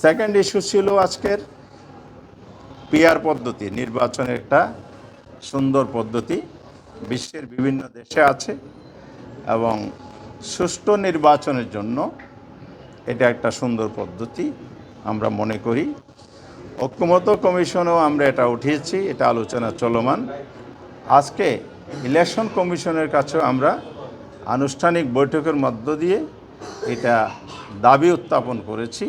Second issue ছিল আজকের PR পদ্ধতি। নির্বাচনের একটা সুন্দর পদ্ধতি বিশ্বের বিভিন্ন দেশে আছে এবং সুষ্ঠু নির্বাচনের জন্য এটা একটা সুন্দর পদ্ধতি আমরা মনে করি। ঐক্যমত্য কমিশনেও আমরা এটা উঠিয়েছি, এটা আলোচনা চলমান। আজকে ইলেকশন কমিশনের কাছেও আমরা আনুষ্ঠানিক বৈঠকের মধ্য দিয়ে এটা দাবি উত্থাপন করেছি,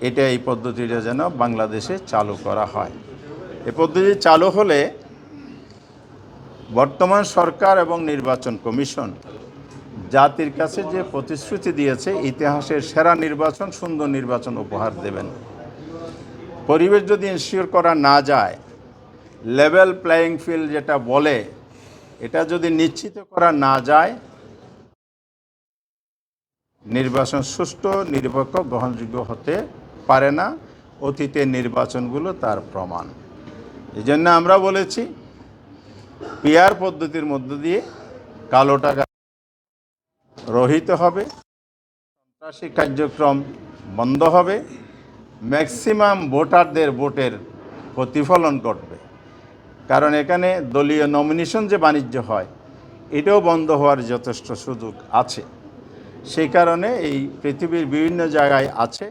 এটা এই পদ্ধতিটা যেন বাংলাদেশে চালু করা হয়। এই পদ্ধতি চালু হলে বর্তমান সরকার এবং নির্বাচন কমিশন জাতির কাছে যে প্রতিশ্রুতি দিয়েছে ইতিহাসের সেরা নির্বাচন, সুন্দর নির্বাচন উপহার দেবেন। পরিবেশ যদি ইনশিওর করা না যায়, লেভেল প্লেয়িং ফিল্ড যেটা বলে, এটা যদি নিশ্চিত করা না যায়, নির্বাচন সুষ্ঠু, নিরপেক্ষ, গ্রহণযোগ্য হতে পারে না। অতীতের নির্বাচনগুলো তার প্রমাণ। এই জন্য আমরা বলেছি পিআর পদ্ধতির মধ্য দিয়ে কালো টাকা রহিত হবে, সন্ত্রাসী কার্যক্রম বন্ধ হবে, ম্যাক্সিমাম ভোটারদের ভোটের প্রতিফলন ঘটবে। কারণ এখানে দলীয় নমিনেশন যে বাণিজ্য হয়, এটাও বন্ধ হওয়ার যথেষ্ট সুযোগ আছে। সেই কারণে এই পৃথিবীর বিভিন্ন জায়গায় আছে,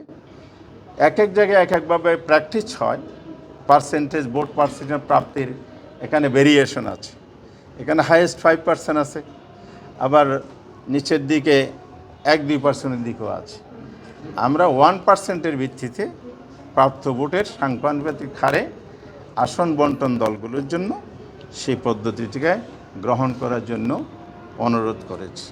এক এক জায়গায় এক একভাবে প্র্যাকটিস হয়। পার্সেন্টেজ, ভোট পার্সেন্টেজ প্রাপ্তির এখানে ভেরিয়েশন আছে। এখানে হাইয়েস্ট 5% আছে, আবার নিচের দিকে 1-2%-এর দিকেও আছে। আমরা 1%-এর ভিত্তিতে প্রাপ্ত ভোটের সাংখ্যিক হারে আসন বন্টন দলগুলোর জন্য সেই পদ্ধতিটিকে গ্রহণ করার জন্য অনুরোধ করেছি।